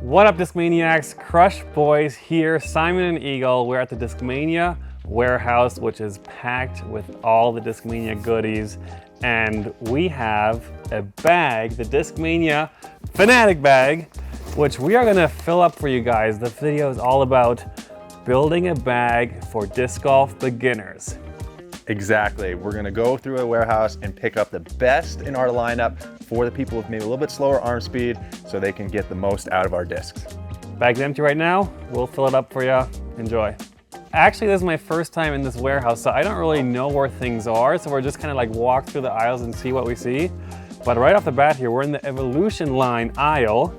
What up, Discmaniacs? CrushBoys here, Simon and Eagle. We're at the Discmania warehouse, which is packed with all the Discmania goodies. And we have a bag, the Discmania Fanatic bag, which we are gonna fill up for you guys. The video is all about building a bag for disc golf beginners. Exactly. We're gonna go through a warehouse and pick up the best in our lineup for the people with maybe a little bit slower arm speed so they can get the most out of our discs. Bag's empty right now. We'll fill it up for you. Enjoy. Actually, this is my first time in this warehouse, so I don't really know where things are. So we're just kind of like walk through the aisles and see what we see. But right off the bat here, we're in the Evolution line aisle,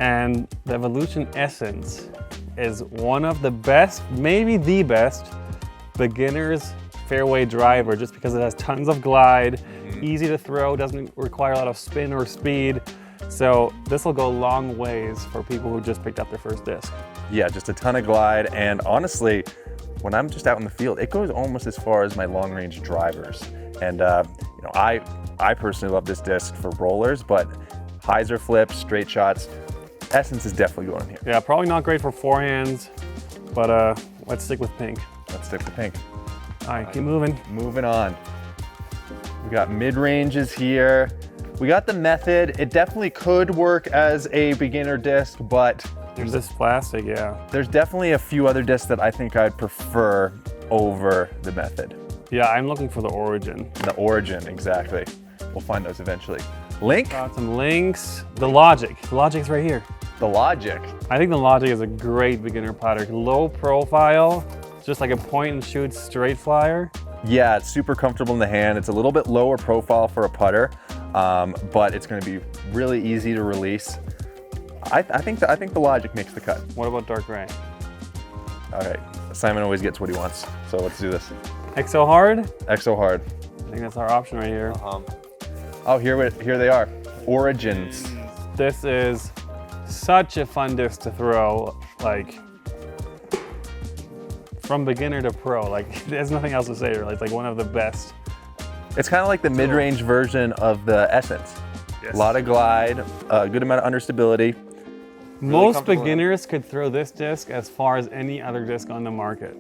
and the Evolution Essence is one of the best, maybe the best, beginners fairway driver, just because it has tons of glide, easy to throw, doesn't require a lot of spin or speed. So this will go a long ways for people who just picked up their first disc. Yeah, just a ton of glide, and honestly, when I'm just out in the field, it goes almost as far as my long range drivers. And you know, I personally love this disc for rollers, but hyzer flips, straight shots, Essence is definitely going here. Yeah, probably not great for forehands, but let's stick with pink. Let's stick with pink. All right, keep moving. Moving on. We got mid-ranges here. We got the Method. It definitely could work as a beginner disc, but There's this plastic, yeah. there's definitely a few other discs that I think I'd prefer over the Method. Yeah, I'm looking for the Origin. The Origin, exactly. We'll find those eventually. Link, Got some links. The Logic. The Logic's right here. the Logic. I think the Logic is a great beginner putter. Low profile, just like a point and shoot straight flyer. Yeah, it's super comfortable in the hand. It's a little bit lower profile for a putter, but it's going to be really easy to release. I think the Logic makes the cut. What about dark gray? All right, Simon always gets what he wants, so let's do this. Exo hard? Exo hard. I think that's our option right here. Oh, here they are. Origins. This is such a fun disc to throw, like from beginner to pro. Like there's nothing else to say really. It's like one of the best. It's kind of like the mid-range version of the Essence. Yes. A lot of glide, a good amount of understability. Most beginners could throw this disc as far as any other disc on the market.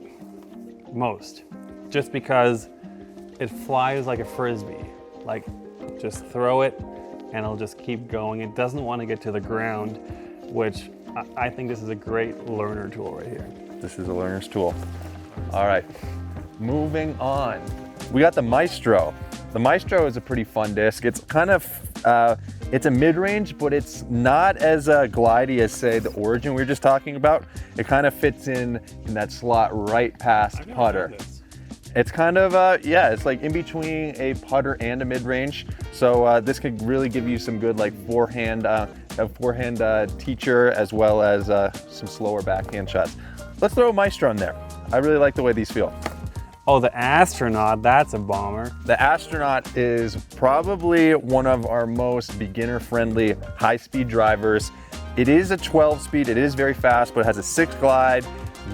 Most. Just because it flies like a Frisbee. Like, just throw it and it'll just keep going. It doesn't want to get to the ground, which I think this is a great learner tool right here. This is a learner's tool. All right, moving on. We got the Maestro. The Maestro is a pretty fun disc. It's kind of, it's a mid-range, but it's not as glidey as, say, the Origin we were just talking about. It kind of fits in that slot right past putter. It's kind of, yeah, it's like in between a putter and a mid-range. So this could really give you some good like forehand teacher, as well as some slower backhand shots. Let's throw a Maestro in there. I really like the way these feel. Oh, the Astronaut, that's a bomber. The Astronaut is probably one of our most beginner-friendly high-speed drivers. It is a 12-speed, it is very fast, but it has a 6 glide,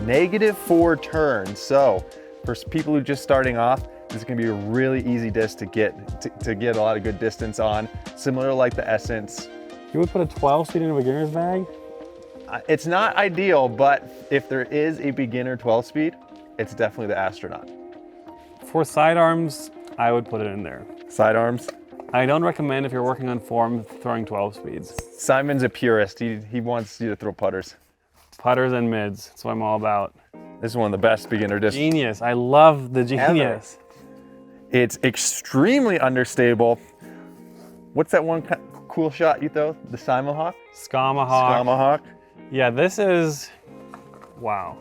-4 turn. So for people who are just starting off, this is gonna be a really easy disc to get a lot of good distance on, similar to like the Essence. You would put a 12-speed in a beginner's bag? It's not ideal, but if there is a beginner 12-speed, it's definitely the Astronaut. For sidearms, I would put it in there. Sidearms. I don't recommend if you're working on form throwing 12 speeds. Simon's a purist. He wants you to throw putters. Putters and mids, that's what I'm all about. This is one of the best beginner discs. Genius, I love the Genius. It's extremely understable. What's that one cool shot you throw? The Simahawk? Skamahawk. Skamahawk. Yeah, this is, wow.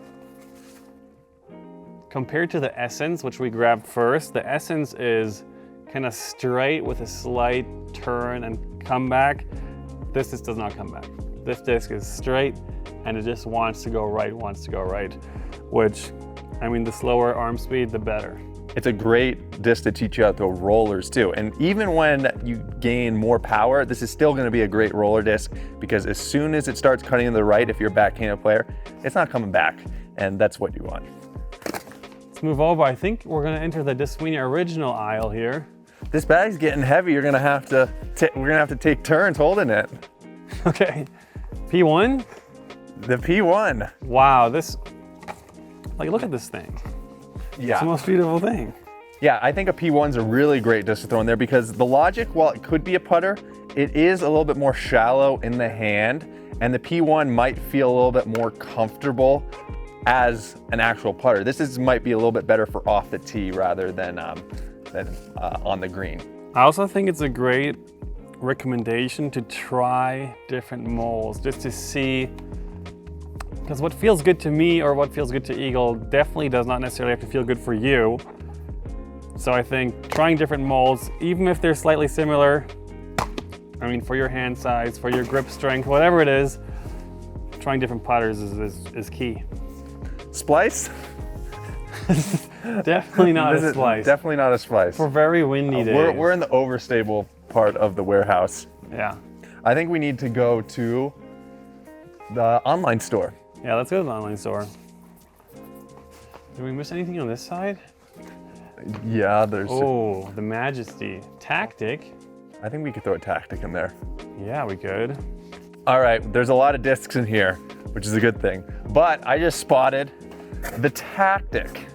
Compared to the Essence, which we grabbed first, the Essence is kind of straight with a slight turn and comeback. This disc does not come back. This disc is straight and it just wants to go right, which, I mean, the slower arm speed, the better. It's a great disc to teach you how to throw rollers too. And even when you gain more power, this is still gonna be a great roller disc, because as soon as it starts cutting to the right, if you're a backhanded player, it's not coming back. And that's what you want. Let's move over. I think we're gonna enter the Discmania original aisle here. This bag's getting heavy. We're gonna have to take turns holding it. Okay, P1? The P1. Wow, this, like, look at this thing. Yeah. It's the most beautiful thing. Yeah, I think a P1's a really great disc to throw in there because the Logic, while it could be a putter, it is a little bit more shallow in the hand, and the P1 might feel a little bit more comfortable as an actual putter. Might be a little bit better for off the tee rather than on the green. I also think it's a great recommendation to try different molds just to see, because what feels good to me or what feels good to Eagle definitely does not necessarily have to feel good for you. So I think trying different molds, even if they're slightly similar, I mean, for your hand size, for your grip strength, whatever it is, trying different putters is key. Splice? Definitely not a splice. Definitely not a splice. For very windy days. We're in the overstable part of the warehouse. Yeah. I think we need to go to the online store. Yeah, let's go to the online store. Did we miss anything on this side? Yeah, there's... Oh, the Majesty. Tactic. I think we could throw a Tactic in there. Yeah, we could. All right, there's a lot of discs in here, which is a good thing. But I just spotted the Tactic,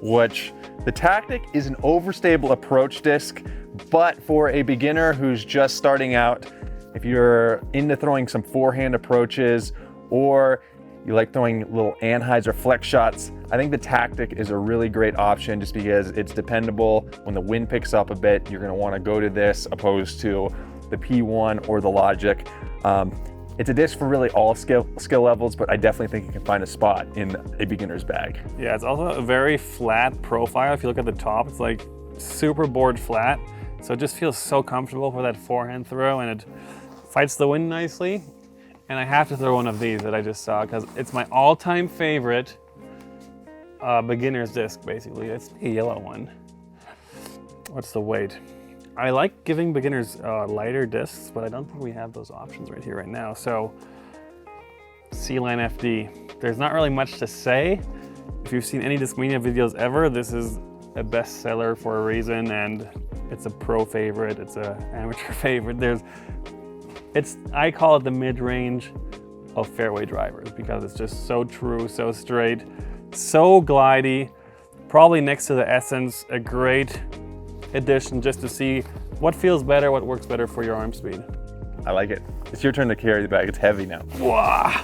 which the Tactic is an overstable approach disc, but for a beginner who's just starting out, if you're into throwing some forehand approaches or you like throwing little anhydrous flex shots, I think the Tactic is a really great option just because it's dependable. When the wind picks up a bit, you're gonna wanna go to this opposed to the P1 or the Logic. It's a disc for really all skill levels, but I definitely think you can find a spot in a beginner's bag. Yeah, it's also a very flat profile. If you look at the top, it's like super board flat. So it just feels so comfortable for that forehand throw, and it fights the wind nicely. And I have to throw one of these that I just saw because it's my all-time favorite beginner's disc, basically. It's a yellow one. What's the weight? I like giving beginners lighter discs, but I don't think we have those options right here right now. So, C-Line FD. There's not really much to say. If you've seen any Discmania videos ever, this is a bestseller for a reason, and it's a pro favorite, it's an amateur favorite. I call it the mid-range of fairway drivers because it's just so true, so straight, so glidey. Probably next to the Essence, a great addition just to see what feels better, what works better for your arm speed. I like it. It's your turn to carry the bag. It's heavy now. Wow,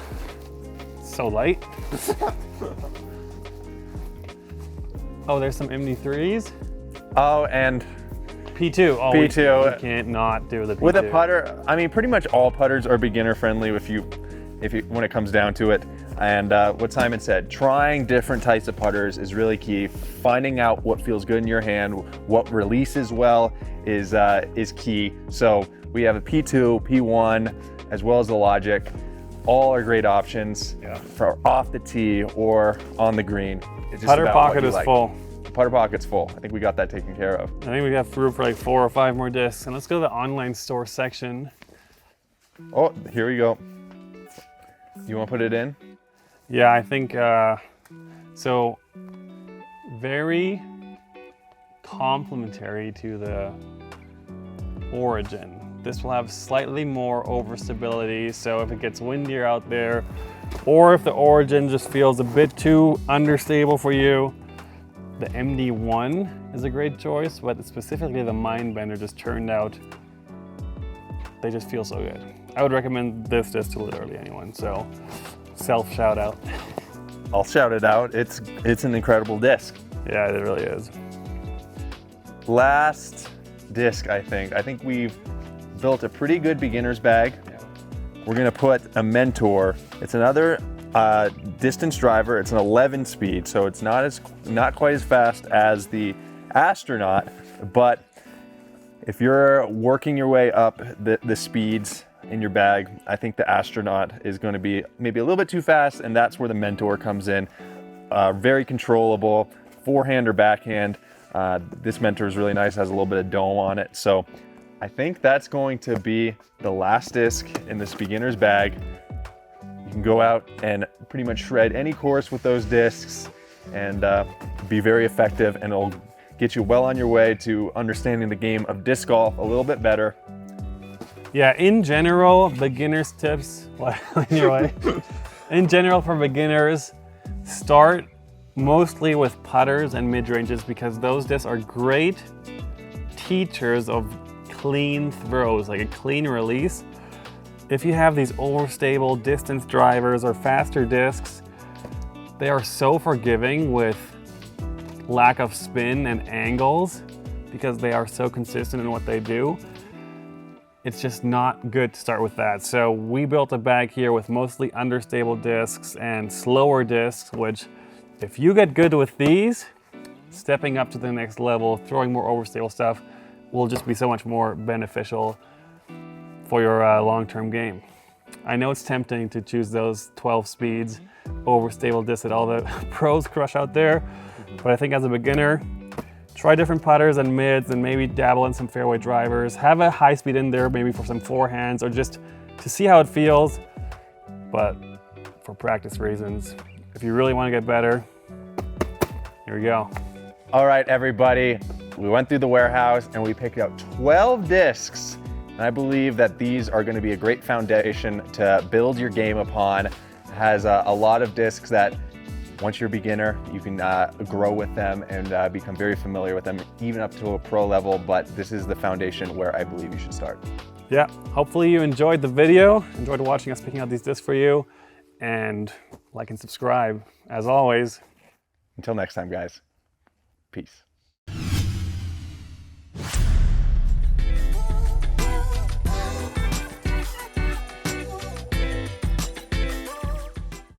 so light. Oh, there's some MD3s. Oh, and P2. Oh, P2. We can't not do the P2. With a putter, I mean, pretty much all putters are beginner friendly when it comes down to it. And what Simon said, trying different types of putters is really key. Finding out what feels good in your hand, what releases well is key. So we have a P2, P1, as well as the Logic. All are great options for off the tee or on the green. It's just putter about pocket what you is like. full. The putter pocket's full. I think we got that taken care of. I think we have room for like 4 or 5 more discs. And let's go to the online store section. Oh, here we go. You want to put it in? Yeah, I think so. Very complementary to the Origin. This will have slightly more overstability, so if it gets windier out there, or if the Origin just feels a bit too understable for you, the MD1 is a great choice, but specifically the Mindbender just turned out, they just feel so good. I would recommend this disc to literally anyone, so self shout out. I'll shout it out. It's an incredible disc. Yeah, it really is. Last disc, I think we've built a pretty good beginner's bag. We're gonna put a Mentor. It's another distance driver. It's an 11 speed, so it's not quite as fast as the Astronaut, but if you're working your way up the speeds in your bag, I think the Astronaut is going to be maybe a little bit too fast, and that's where the Mentor comes in. Very controllable, forehand or backhand. This Mentor is really nice, has a little bit of dome on it. So I think that's going to be the last disc in this beginner's bag. You can go out and pretty much shred any course with those discs and be very effective, and it'll get you well on your way to understanding the game of disc golf a little bit better. Yeah, in general, beginners tips, anyway, in general for beginners, start mostly with putters and mid-ranges because those discs are great teachers of clean throws, like a clean release. If you have these overstable distance drivers or faster discs, they are so forgiving with lack of spin and angles because they are so consistent in what they do. It's just not good to start with that. So we built a bag here with mostly understable discs and slower discs, which if you get good with these, stepping up to the next level, throwing more overstable stuff will just be so much more beneficial for your long-term game. I know it's tempting to choose those 12 speeds, overstable discs that all the pros crush out there, but I think as a beginner, try different putters and mids and maybe dabble in some fairway drivers. Have a high speed in there maybe for some forehands or just to see how it feels. But for practice reasons, if you really want to get better, here we go. All right, everybody. We went through the warehouse and we picked out 12 discs. And I believe that these are going to be a great foundation to build your game upon. It has a lot of discs that once you're a beginner, you can grow with them and become very familiar with them, even up to a pro level, but this is the foundation where I believe you should start. Yeah, hopefully you enjoyed the video, enjoyed watching us picking out these discs for you, and like and subscribe, as always. Until next time, guys, peace.